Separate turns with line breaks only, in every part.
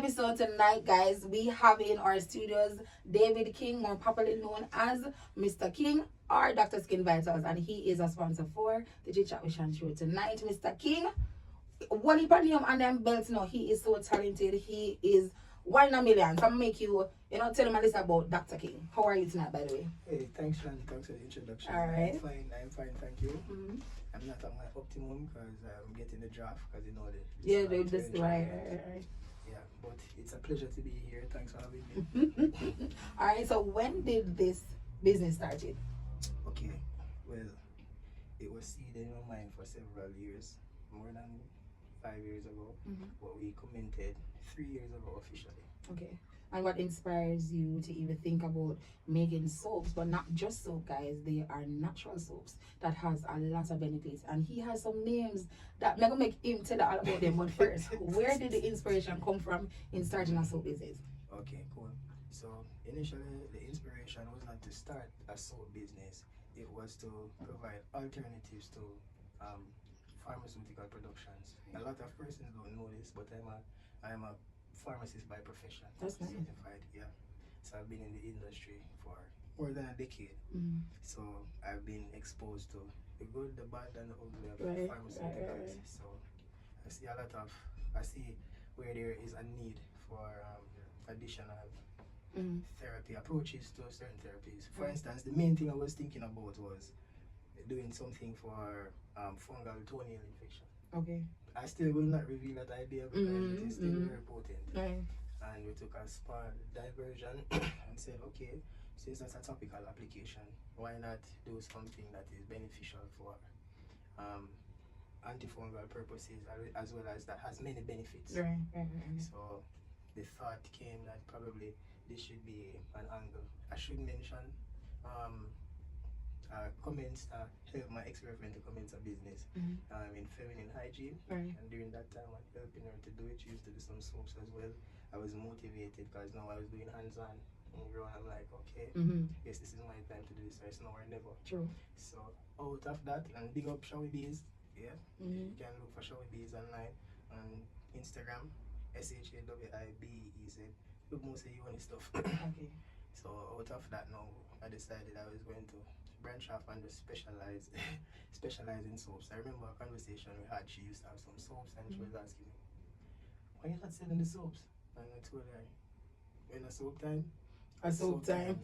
episode tonight, guys. We have in our studios David King, more popularly known as Mr. King or Dr. Skin Vitals, and he is a sponsor for the Chit Chat with Shan show tonight. Mr. King, one heap of name and them belts now. He is so talented. He is one in a million. So I'm make you, tell him a little about Dr. King. How are you tonight, by the way?
Hey, thanks, Shan. Thanks for the introduction.
All right.
I'm fine, thank you.
Mm-hmm.
I'm not at my optimum because I'm getting the draft because
This right.
Yeah, but it's a pleasure to be here. Thanks for having me.
All right, so when did this business started?
Okay, well, it was seeded in my mind for several years, more than 5 years ago, but we commented 3 years ago officially.
Okay. And what inspires you to even think about making soaps, but not just soap, guys? They are natural soaps that has a lot of benefits, and he has some names that I'm gonna make him tell all about them. But first, where did the inspiration come from in starting a soap business?
Okay, cool. So initially, the inspiration was not to start a soap business. It was to provide alternatives to pharmaceutical productions. A lot of persons don't know this, but I'm a pharmacist by profession.
That's nice.
Certified, yeah. So I've been in the industry for more than a decade. So I've been exposed to the good, the bad, and the ugly of pharmaceuticals.
Right.
So I see where there is a need for additional therapy approaches to certain therapies. For instance, the main thing I was thinking about was doing something for fungal toenail infection.
Okay.
I still will not reveal that idea because it is still very potent.
Right.
And we took a small diversion and said, okay, since that's a topical application, why not do something that is beneficial for antifungal purposes as well as that has many benefits.
Right.
So the thought came that probably this should be an angle. I should mention comments help my ex-girlfriend to commence a business in feminine hygiene, and during that time I helping her to do it. She used to do some soaps as well. I was motivated because now I was doing hands-on and I'm like, okay, yes, this is my time to do this, so it's now or never. True. So out of that, and big up Shawi Bees, yeah, you can look for Shawi Bees online on Instagram, SHAWIBEZ. Look mostly uni stuff.
Okay.
So out of that now, I decided I was going to branch off and just specialize in soaps. I remember a conversation we had. She used to have some soaps and she was asking me, why are you not selling the soaps? And I told her, when a soap time,
a soap time.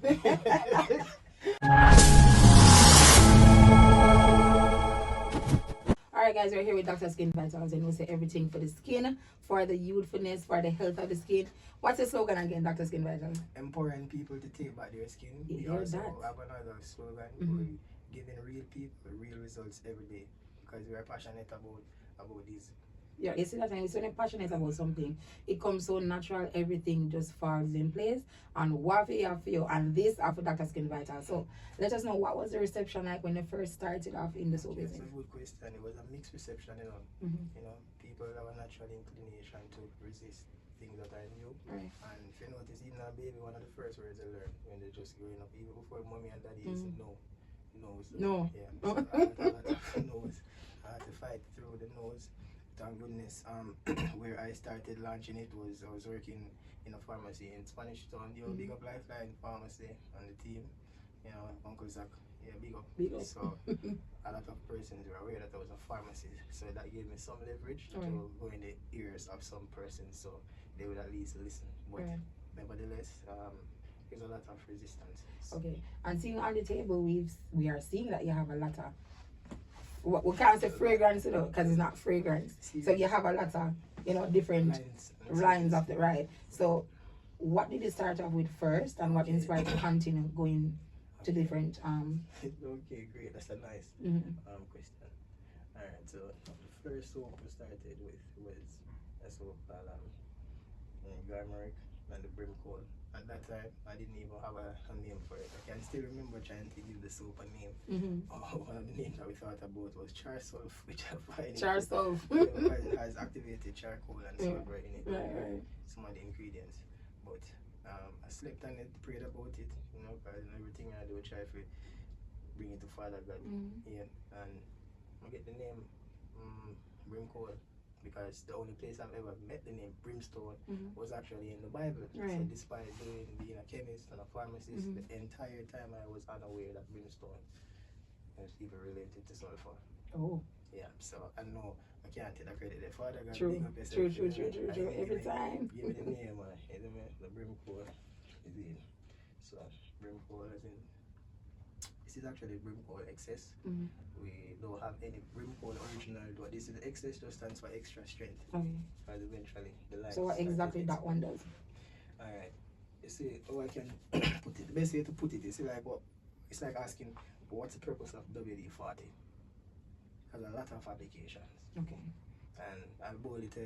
Alright guys, we're here with Dr. Skin Vitals, and we say everything for the skin, for the youthfulness, for the health of the skin. What's the slogan again, Dr. Skin Vitals?
Empowering people to take back their skin. We also have another slogan, giving real people real results every day, because we are passionate about these.
Yeah, you see that time, when you're passionate about something, it comes so natural, everything just falls in place, and what you have for you, and this after Dr. Skin Vital. So let us know, what was the reception like when you first started off in the soap business?
That's a good question. It was a mixed reception, people have a natural inclination to resist things that are new.
Right.
And if you notice, even a baby, one of the first words they learn when they're just growing up, even before mommy and daddy is no. So,
no.
Yeah. So I had a lot of no's. I had to fight through the no's. Thank goodness, where I started launching it was I was working in a pharmacy in Spanish Town. Big up Lifeline Pharmacy and the team, Uncle Zach, big up. So a lot of persons were aware that I was a pharmacist, so that gave me some leverage to go in the ears of some persons, so they would at least listen. But nevertheless, there's a lot of resistance.
Okay, and seeing on the table, we are seeing that you have a lot of, we can't say fragrance, because it's not fragrance. So you have a lot of different lines of the right. So what did you start off with first, and what inspired you to continue going to different
Okay, great. That's a nice question. Alright, so the first soap we started with was a soap called Garmeric and the Brimstone. At that time, I didn't even have a name for it. I can still remember trying to give the soap a name. One of the names that we thought about was Char Sulf, which I find it has activated charcoal and sulfur in it. Some of the ingredients. But I slept on it, prayed about it, because everything I do, I try to bring it to Father God. And I get the name Brimstone because the only place I've ever met the name Brimstone
Mm-hmm.
was actually in the Bible.
Right.
So despite being a chemist and a pharmacist,
Mm-hmm.
the entire time I was unaware that Brimstone was even related to sulfur.
Oh.
Yeah, so I know I can't take the credit. The Father God,
True.
big up yourself.
True.
And
Every time.
Give me the name, man. The Brimstone is in. So Brimstone is in. This is actually Brimstone excess.
Mm-hmm.
We don't have any Brimstone original, but this is excess just stands for extra strength.
Okay.
Because eventually the line.
So what exactly that one does?
Alright. You see how I can put it. The best way to put it is like what it's like asking what's the purpose of WD-40? Has a lot of applications.
Okay.
And I'll boldly tell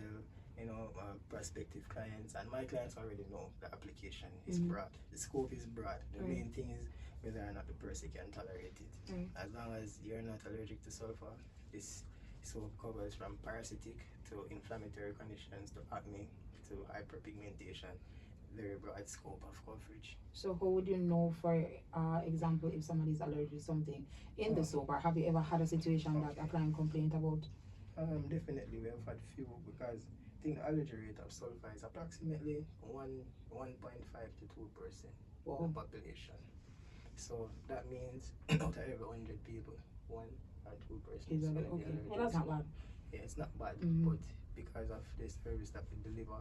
prospective clients, and my clients already know the application is broad. The scope is broad. The main thing is whether or not the person can tolerate it. As long as you're not allergic to sulfur, this soap covers from parasitic to inflammatory conditions to acne to hyperpigmentation. Very broad scope of coverage.
So how would you know, for example, if somebody's allergic to something in the soap, or have you ever had a situation that a client complained about?
Definitely, we have had few, because I think the allergy rate of sulfur is approximately 1.5 to 2% of the population. So that means out of every 100 people, 1 or 2% is
Okay. Well, that's not bad.
Yeah, it's not bad, but because of the service that we deliver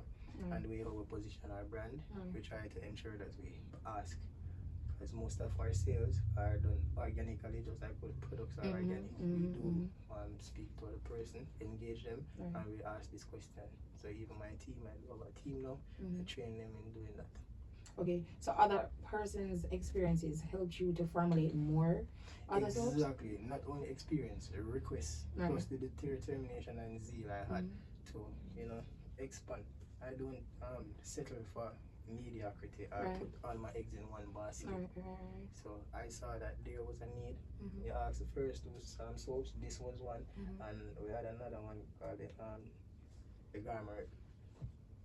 and the way how we position our brand, we try to ensure that we ask, because most of our sales are done organically, just like the products are organic. We do speak to the person, engage them, and we ask this question. So even my team, I have a team now, I train them in doing that.
Okay, so other person's experiences helped you to formulate more other soaps?
Exactly, not only experience, requests, plus the determination and zeal I had to, expand. I don't settle for mediocrity or put all my eggs in one basket. So I saw that there was a need. You asked the first two soaps, this was one, and we had another one called the garlic.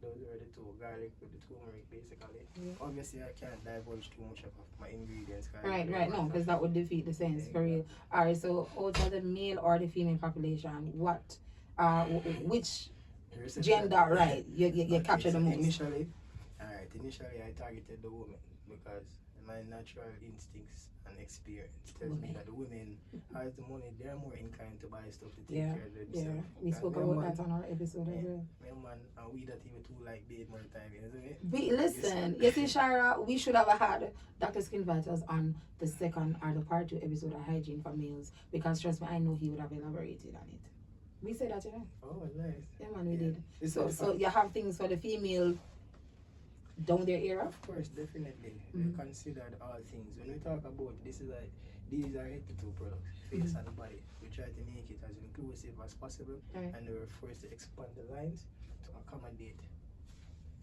Those were the two, garlic with the turmeric basically. Obviously I can't divulge too much of my ingredients.
Right, no, because that would defeat the sense for you. Alright, so out of the male or the female population, what which gender, right, you capture the most?
Initially I targeted the women, because my natural instincts and experience tells me that the women has the money, they're more inclined to buy stuff to take care of themselves.
We spoke about that on our episode as well.
Man, and we that even too like bathe more time, isn't it?
Listen, you see, Shara, we should have had Dr. Skin Vitals on the second or the part 2 episode of Hygiene for Males, because trust me, I know he would have elaborated on it. We said that,
Oh, nice.
Yeah, man, we did. So you have things for the female down their era?
Of course, definitely. We considered all things. When we talk about this, is like these are head to toe products, face and body. We try to make it as inclusive as possible, and we were forced to expand the lines to accommodate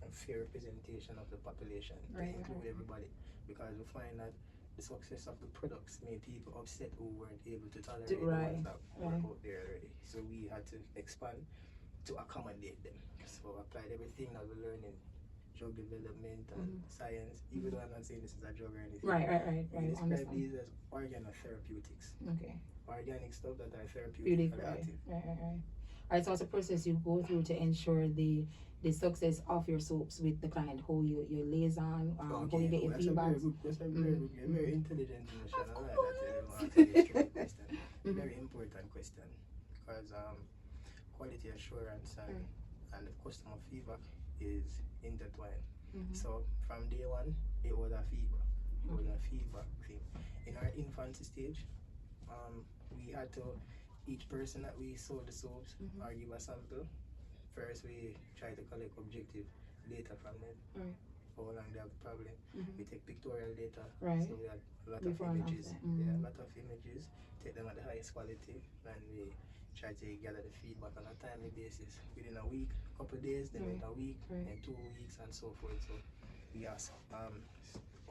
a fair representation of the population, to include everybody, because we find that the success of the products made people upset who weren't able to tolerate the ones that were out there already. So we had to expand to accommodate them. So we applied everything that we learned in drug development and science, even though I'm not saying this is a drug or anything.
Right.
We describe these as organotherapeutics.
Okay.
Organic stuff that are therapeutic.
Right. Alright, so it's a process you go through to ensure the success of your soaps with the client, how you liaison, how you get your feedback.
That's a very good. You're very intelligent, Michelle. I like that. Very important question, because quality assurance and the customer feedback is intertwined. So from day one, it was a feedback. It was a feedback thing. In our infancy stage, we had to, each person that we sold the soaps or give a sample, first we try to collect objective data from them. How long they have the problem. We take pictorial data, so we had a lot of images. A lot of images, take them at the highest quality, and we try to gather the feedback on a timely basis. Within a week, couple of days, then a week, and 2 weeks, and so forth. So we ask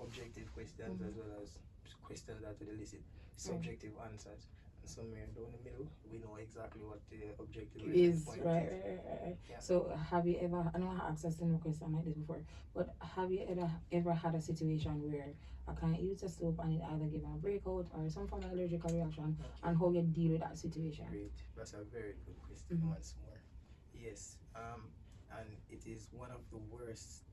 objective questions as well as questions that would elicit subjective answers. And somewhere down the middle, we know exactly what the objective
is. Right. Yeah. So have you ever, I know I asked a similar question like this before, but have you ever had a situation where a client used a soap and it either gave a breakout or some form of allergical reaction, and how you deal with that situation?
Great. That's a very good question once more. Yes. And it is one of the worst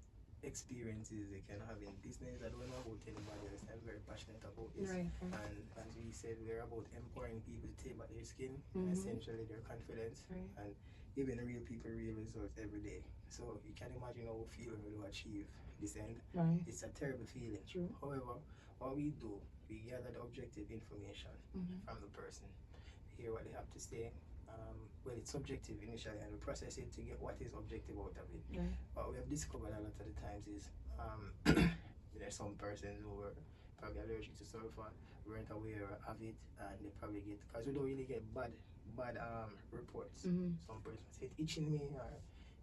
experiences they can have in business. I don't know about anybody else. I'm very passionate about this.
Right.
And as we said, we're about empowering people to take back their skin, essentially their confidence, and giving real people real results every day. So you can imagine how we feel when we achieve this end.
Right.
It's a terrible feeling.
True.
However, what we do, we gather the objective information from the person, hear what they have to say. Well, it's subjective initially, and we process it to get what is objective out of it.
Right.
What we have discovered a lot of the times is there's some persons who were probably allergic to sulfur, weren't aware of it, and they probably get, because we don't really get bad reports. Some persons say it's itching me, or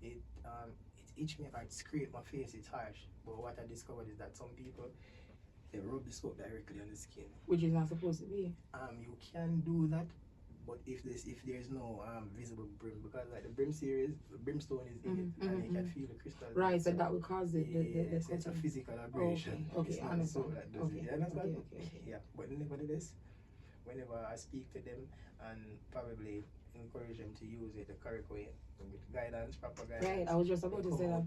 it's itching me, or it scraped my face, it's harsh. But what I discovered is that some people, they rub the soap directly on the skin,
which is not supposed to be.
You can do that, but if there's no visible brim, because like the brim series, the brimstone is in it, and you can feel the crystal.
Right, so that would cause the
it's a physical aberration.
Okay,
it's
I
not
understand.
so that does
Okay,
it. You understand?
okay.
Yeah, but nevertheless, whenever I speak to them and probably encourage them to use it the correct way, with guidance, proper guidance.
Right, I was just about to say that.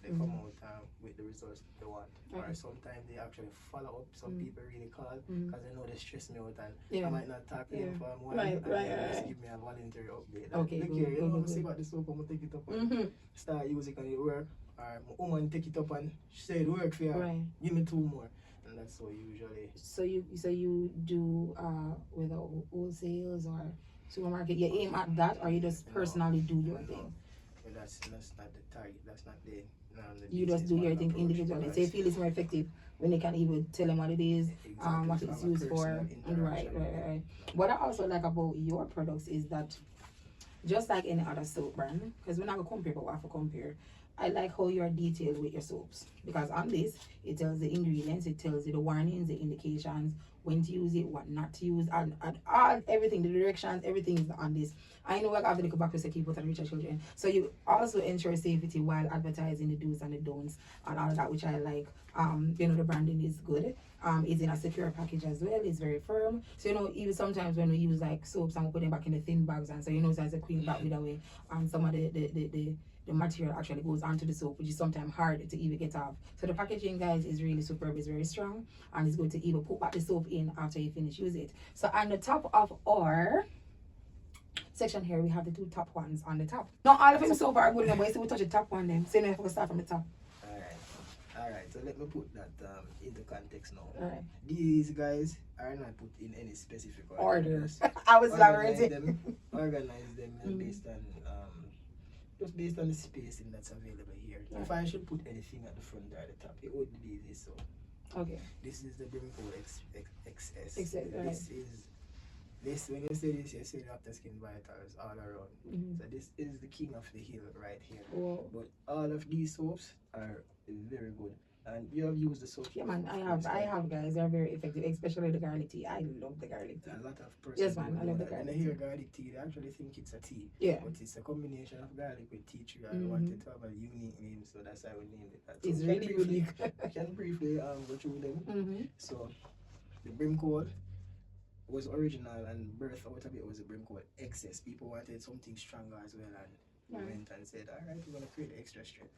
They come out with the results they want.
Right.
Or sometimes they actually follow up. Some people really call because they know they stress me out, and I might not talk to them for a while, and just give me a voluntary update.
Okay,
good. See what the soap, I'm going to take it up and start using it and it work. Or my woman take it up and she said it work for you.
Right.
Give me 2 more. And that's how usually.
So you do with the wholesales or supermarket, you aim at that, or you just personally do your thing?
Well, that's not the target. That's not the
you just do your thing individually. So you feel it's more effective when they can even tell them what it is,
exactly.
what it's used for. Right. What I also like about your products is that, just like any other soap brand, because we're not gonna compare, but we have to compare. I like how you're detailed with your soaps, because on this it tells the ingredients, it tells you the warnings, the indications, when to use it, what not to use, and all everything, the directions, everything is on this. I know I have to go back to say keep and reach our children. So you also ensure safety while advertising the do's and the don'ts and all of that, which I like. The branding is good. It's in a secure package as well. It's very firm. So even sometimes when we use like soaps and we put them back in the thin bags, and so so as a queen back with away, some of the material actually goes onto the soap, which is sometimes hard to even get off. So the packaging, guys, is really superb. It's very strong, and it's good to even put back the soap in after you finish use it. So on the top of our section here, we have the 2 top ones on the top. Not all of them so far good, but we touch the top one then. So if we start from the top.
Alright, so let me put that into context now.
Alright.
These guys are not put in any specific
order. I was
organize them and based on just based on the spacing that's available here.
Right.
If I should put anything at the front or at the top, it would be this. So
okay.
this is the Brimstone XS.
Right.
This when you say this, you say after skin vitals all around. So this is the king of the hill right here.
Whoa.
But all of these soaps are very good. And you have used the soap.
Yeah, man, I have, guys. They're very effective, especially the garlic tea. I love the garlic tea.
A lot of persons.
Yes, man, I love the garlic
tea. When they hear garlic tea, they actually think it's a tea.
Yeah.
But it's a combination of garlic with tea tree. I wanted to have a unique name, so that's how we named it that. So
it's really unique.
I can briefly go through them. So, the Brimstone was original and birth out of it was a Brimstone XS. People wanted something stronger as well, and we went and said, alright, we're going to create extra strength.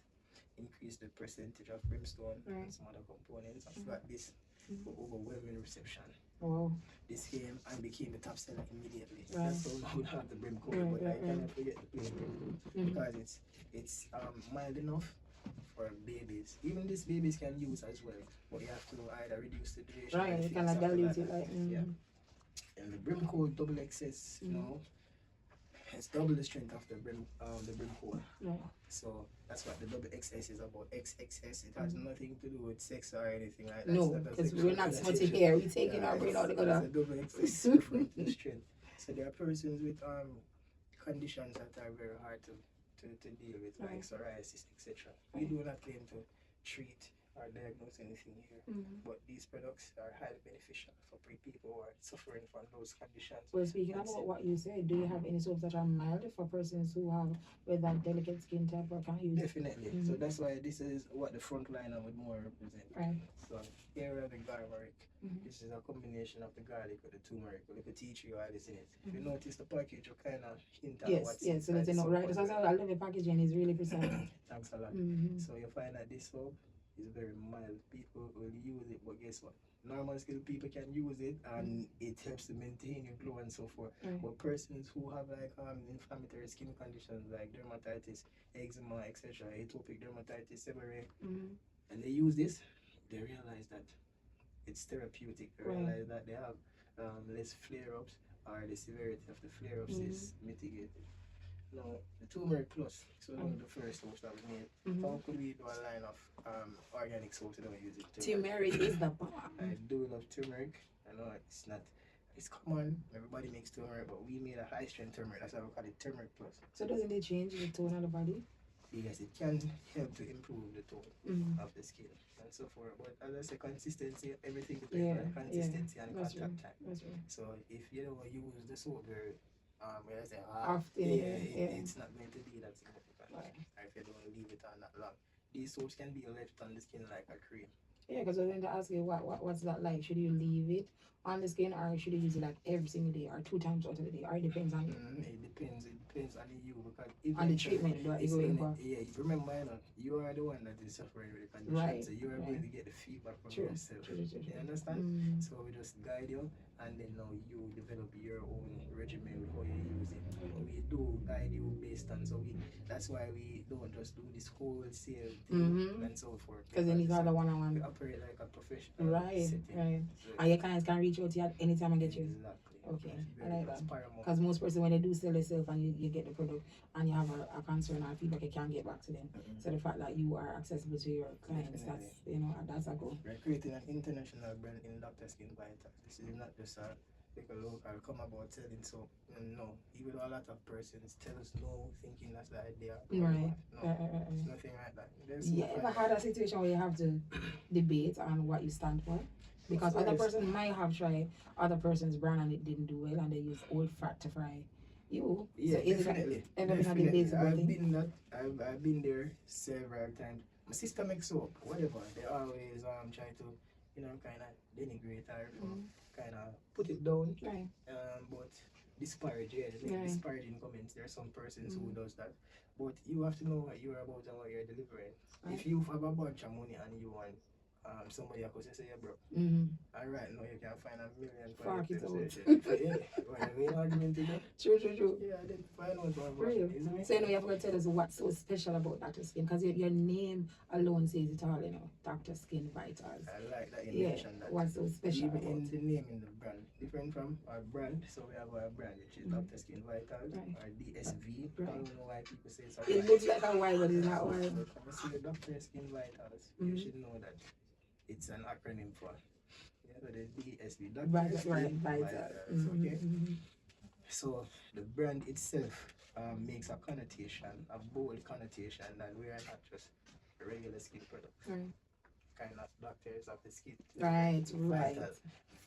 Increase the percentage of Brimstone and some other components. I've got this for overwhelming reception.
Wow.
This came and became the top seller immediately.
Right.
That's how we have the Brimstone, but I cannot forget the plain Brim because it's mild enough for babies. Even these babies can use as well, but you have to either reduce the duration.
Right, you can dilute it like.
Yeah. And the Brimstone double XS, it's double the strength of the Brimstone.
Right.
So that's what the double XS is about. XXS. It has nothing to do with sex or anything like that.
No, because we're not smutty here. We're taking our brain out of the
It's a double XS referring to the strength. So there are persons with conditions that are very hard to deal with, like psoriasis, etc. We do not claim to treat or diagnose anything here. But these products are highly beneficial for people who are suffering from those conditions.
Well, speaking about what you said, do you have any soaps that are mild for persons who have with that delicate skin type or can use?
Definitely. So that's why this is what the front liner would more represent.
Right.
So here we have the garlic. This is a combination of the garlic with the turmeric with the tea tree oil is in it. If you notice the package, you kind of hint at what's
inside. Yes, so that's enough, right? So I love the packaging, it's really precise.
Thanks a lot. So you find that this soap is very mild. People will use it, but guess what? Normal skilled people can use it and it helps to maintain your glow and so forth. But persons who have like inflammatory skin conditions like dermatitis, eczema, etc., atopic dermatitis, seborrhea, and they use this, they realize that it's therapeutic. They realize that they have less flare-ups or the severity of the flare-ups is mitigated. Now, the turmeric plus, so the first soaps that we made, how could we do a line of organic soaps that we use it?
Turmeric is the bomb.
I do love turmeric. I know it's common, everybody makes turmeric, but we made a high strength turmeric, that's why we call it turmeric plus.
So doesn't it change the tone of the body?
Yes, it can help to improve the tone of the skin and so forth. But as I say, consistency, everything depends on consistency and contact time.
That's right.
So if you don't use the soap very where I say it's not going to be that significant. If you don't leave it on that long. These soaps can be left on the skin like a cream. Yeah,
because I was going to ask you what's that like? Should you leave it on the skin or should you use it like every single day or 2 times out of the day? Or it depends on
it depends on you because
on the treatment that you're going for.
Yeah, remember you are the one that is suffering with the condition. So you are going to get the feedback from yourself.
True.
You understand? So we just guide you and then now you develop your own regimen with how you use it. We do guide you based on that's why we don't just do this wholesale thing and so forth.
Because then you got the one-on-one.
We operate like a professional
setting. So and your clients can reach out to you at any time and get you.
Exactly.
Okay, I like that. Because most persons, when they do sell themselves and you get the product and you have a concern or feedback, you can't get back to them. So the fact that you are accessible to your clients, that's a goal.
We're creating an international brand in Dr. Skin Vital. This is not just a local come about selling soap. No, even though a lot of persons tell us no, thinking that's the idea.
Right.
No, it's nothing like that.
You ever had a situation where you have to debate on what you stand for? Because other person might have tried other person's brand and it didn't do well and they use old fat to fry you.
Yeah,
so
definitely. I've been there several times. My sister makes soap, whatever. They always try to, kind of denigrate her, kind of put it down.
Right.
But disparage, disparaging comments. There are some persons who does that. But you have to know what you're about and what you're delivering. Right. If you have a bunch of money and you want somebody else say you're broke. And right now you can find $1 million for
it True.
Yeah, then find out
So you have to tell us what's so special about Dr. Skin, because your name alone says it all, Dr. Skin Vitals.
I like that you mentioned that.
What's so special
about in the name in the brand, different from our brand. So we have our brand, which is Dr. Skin Vitals, our DSV. I don't know why people say so.
It looks like a Y, but it's not Y.
When you see the Dr. Skin Vitals, you should know that it's an acronym for so the DSV, Dr. Skin Vitals. Okay. So the brand itself makes a connotation, a bold connotation that we are not just a regular skin product. Kind of doctors of the skin.
Right.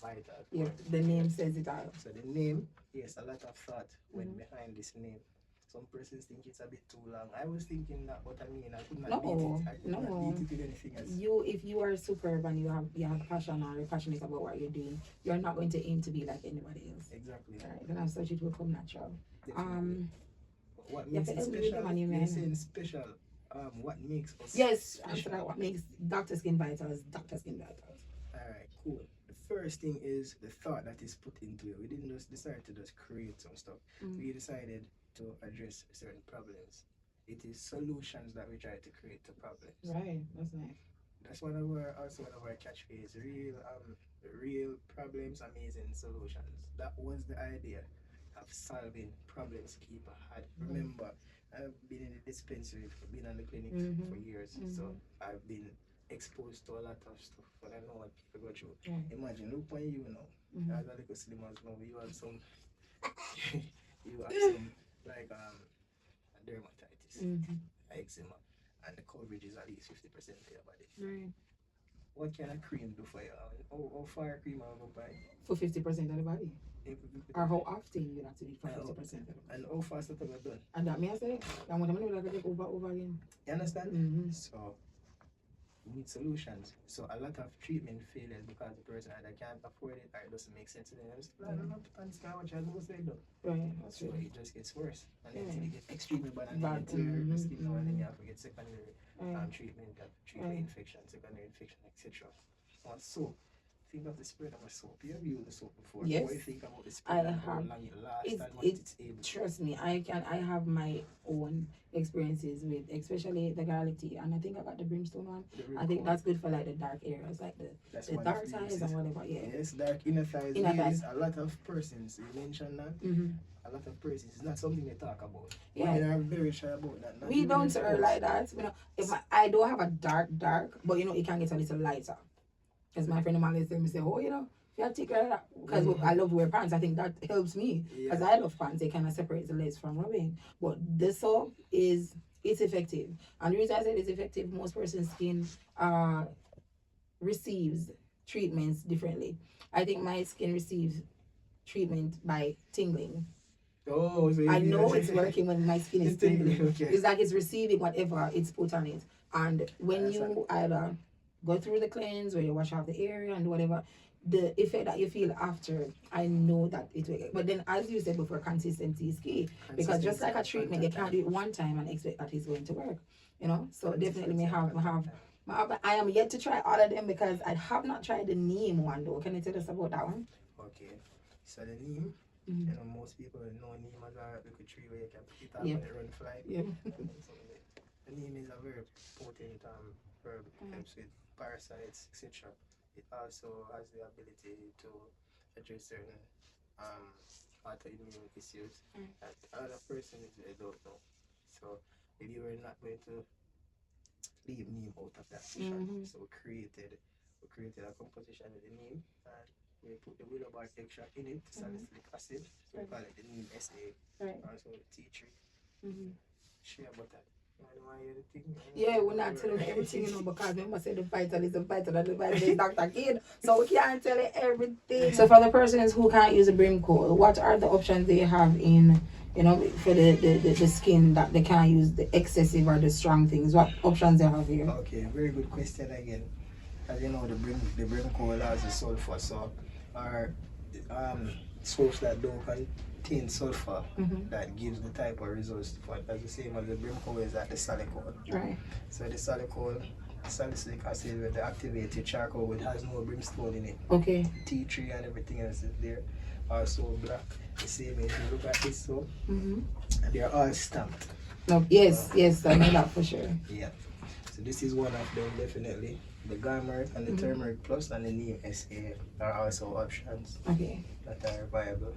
Vital.
Yeah, the name says it all.
So the name, yes, a lot of thought went behind this name. Some persons think it's a bit too long. I was thinking that, but I could not beat it. I could not beat it with anything else.
If you are superb and you have passion or you're passionate about what you're doing, you're not going to aim to be like anybody else.
Exactly.
Right. And as such, it will come natural.
What makes it special? You're saying special. What makes us special?
What makes Dr. Skin Vitals Dr. Skin Vitals?
Alright, cool. The first thing is the thought that is put into it. We didn't just decide to just create some stuff. We decided to address certain problems. It is solutions that we try to create to problems.
Right, that's nice.
That's one of our catchphrases. Real problems, amazing solutions. That was the idea of solving problems people had. Remember, I've been in the dispensary, been in the clinic for years, so I've been exposed to a lot of stuff, but I know what people go through. Imagine, look on you now, as a little slim as now, you have some like dermatitis, eczema, and the coverage is at least 50% of your body. what kind of cream do for you? How far cream I go buy?
For 50% of the body. Or how often you have to do for 50% of the body.
And how fast that ever done?
And that me I say, I want to know that I take over again.
You understand?
Mm-hmm.
So we need solutions. So a lot of treatment failures because the person either can't afford it or it doesn't make sense to them. I don't know what I do.
Right.
So it just gets worse. And then
Yeah.
it gets extremely bad and
Bad.
then
Mm-hmm.
skin now, and then you have to get secondary treatment, you have to treat the
Right.
infection, secondary infection, etc. On soap. Think of the spread of a soap. You have used the soap before.
Yes.
What do you think about the spread and how
have.
long it lasts and what it's able to?
Trust me, I have my own experiences with especially the garlic tea, and I think I got the brimstone one. I think that's good for like the dark areas, like the dark thighs and whatever. Yeah.
Yes, dark inner thighs.
Inner thighs.
A lot of persons, you mentioned that.
Mm-hmm.
A lot of persons, it's not something they talk about.
Yeah.
Women are very shy about that.
We don't like that. You know, if I don't have a dark, but you know, it can get a little lighter. As my friend of mine said, me say, oh, you know, if you have thick like that, because I love to wear pants, I think that helps me. Because I love pants, they kind of separate the legs from rubbing. But the soap it's effective. And the reason I said it's effective, most person's skin receives treatments differently. I think my skin receives treatment by tingling.
Oh, so
I know it's working when my skin is tingling. Okay. It's like it's receiving whatever it's put on it. And when you either go through the cleanse or you wash off the area and whatever, the effect that you feel after, I know that it will. But then, as you said before, consistency is key. Because just like a treatment, you can't do it one time and expect that it's going to work. You know? So definitely I am yet to try all of them because I have not tried the neem one though. Can you tell us about that one?
Okay. So the neem, you know, most people know neem as a little tree where you can pick it up and it run fly.
Yeah.
So the neem is a very potent herb. Helps with parasites, etc. It also has the ability to address certain autoimmune issues that other persons don't know. So we were not going to leave neem out of that vision. So we created a composition with the neem and we put the willow bark extract in it, salicylic acid. So we call it the neem SA. Also the tea tree. Shea butter.
Yeah, we're not telling everything, you know, because remember say the vital is the vital and the vital is Dr. Kid. So we can't tell you everything. So for the persons who can't use a Brimstone, what are the options they have in, you know, for the skin that they can't use the excessive or the strong things? What options they have here?
Okay, very good question again. As you know, the Brimstone has the sulfur, so our soaps that don't contain sulfur that gives the type of results for it. As the same as the Brimstone is at the silicone. Right. So the silicone, salicylic acid with the activated charcoal, which has no brimstone in it.
Okay.
Tea tree and everything else is there. Also black. The same if you look at this soap, and they're all stamped.
No, yes, I know that for sure.
Yeah. So this is one of them definitely. The Garmeric and the Turmeric Plus and the Neem SA are also options that are viable.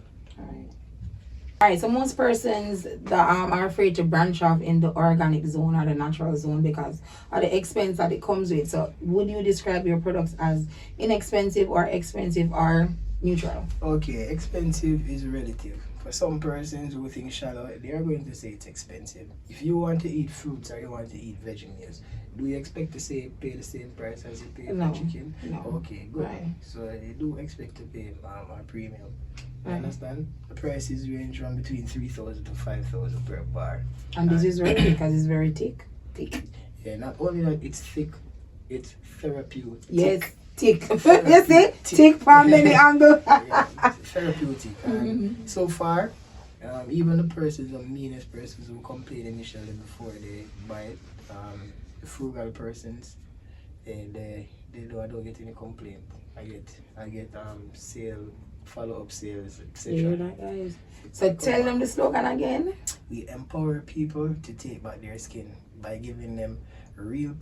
Alright,
so most persons that are afraid to branch off in the organic zone or the natural zone because of the expense that it comes with. So would you describe your products as inexpensive or expensive or neutral?
Okay, expensive is relative. For some persons who think shallow, they are going to say it's expensive. If you want to eat fruits or you want to eat veggie meals, do you expect to pay the same price as you pay for chicken?
No.
Okay, good. Right. So they do expect to pay a premium. You understand? The prices range from between 3,000 to 5,000 per bar.
And this is really because it's very thick.
Yeah, not only that it's thick, it's therapeutic.
Yes, thick. You see? Thick from many angles.
Yeah, it's therapeutic. And so far, even the meanest persons who complain initially before they buy it, the frugal persons, they don't get any complaint. I get follow-up sales, etc.
Yeah, that guys. So tell them the slogan again.
We empower people to take back their skin by giving them real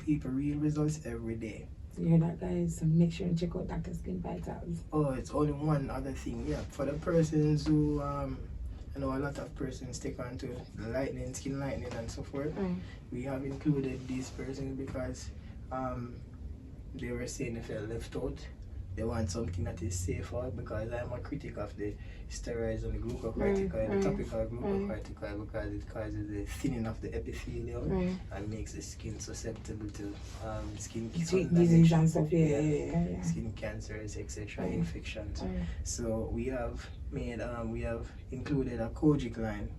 results every day.
You hear that, guys? So make sure and check out Dr. Skin Vitals.
Oh, it's only one other thing, yeah. For the persons who, I know a lot of persons take on to skin lightening and so forth. We have included these persons because they were saying they felt left out they want something that is safer, because I'm a critic of the steroids and the glucocorticoid, the topical glucocorticoid, because it causes the thinning of the epithelium and makes the skin susceptible to skin
disease and stuff.
Skin cancers, etc., infections. So we have made we have included a kojic line.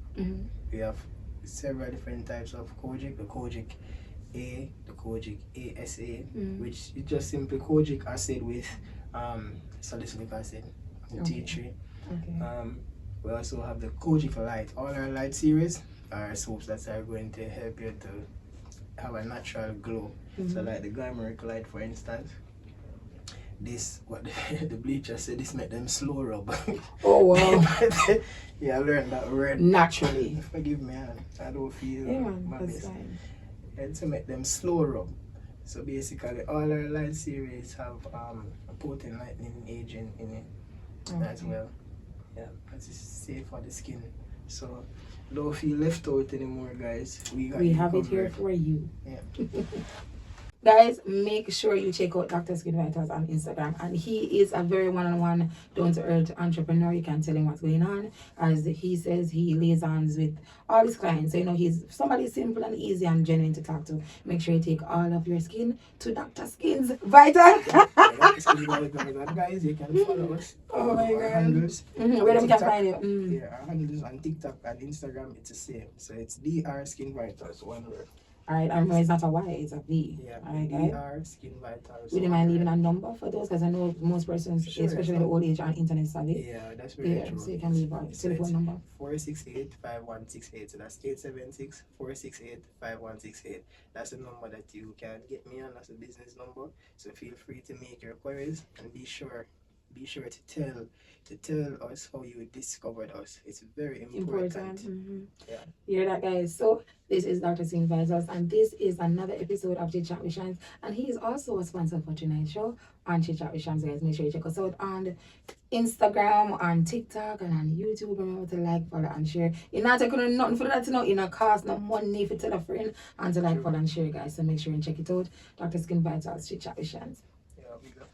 We have several different types of kojic. The kojic A, the kojic ASA, which is just simply kojic acid with salicylic acid, tea tree. We also have the kojic light. All our light series are soaps that are going to help you to have a natural glow. So like the Glamoric light, for instance, this, what the bleacher said, this make them slow rub.
Oh wow.
Yeah, I learned that word
naturally.
Forgive me, I don't feel my
that's
best.
fine.
And to make them slow rub. So basically all our light series have a potent lightening agent in it as well. Yeah, it's safe for the skin. So don't feel left out anymore, guys.
We have it here for you.
Yeah.
Guys, make sure you check out Dr. Skin Vitals on Instagram, and he is a very one-on-one, down-to-earth entrepreneur. You can tell him what's going on. As he says, he liaisons with all his clients, so you know he's somebody simple and easy and genuine to talk to. Make sure you take all of your skin to Dr. Skin's Vital.
Dr. Skin Vitals, guys, you can follow us.
Oh my god.
Handles.
Where we can find you?
Yeah, our handles on TikTok and Instagram, it's the same. So it's Dr. Skin Vitals, one word.
Alright, I remember it's not a Y, it's a V.
Yeah,
alright,
Dr. Skin Vitals.
Would you mind leaving a number for those? Because I know most persons, especially the old age, are internet savvy.
Yeah, that's very true.
So you can leave a telephone number.
468-5168. So that's 876-468-5168. That's the number that you can get me on. That's a business number. So feel free to make your queries, and be sure to tell us how you discovered us. It's very important. Yeah.
You hear that, guys? So this is Dr. Skin Vitals, and this is another episode of Chit Chat with Shans, and he is also a sponsor for tonight's show on Chit Chat with Shans. Guys, make sure you check us out on Instagram, on TikTok, and on YouTube. Remember to like, follow, and share. You're not taking nothing for that, you know. You're not cost no money for tell a friend, and to like, follow, and share, guys. So make sure you check it out. Dr. Skin Vitals, Chit Chat with Shans.
Yeah, we go.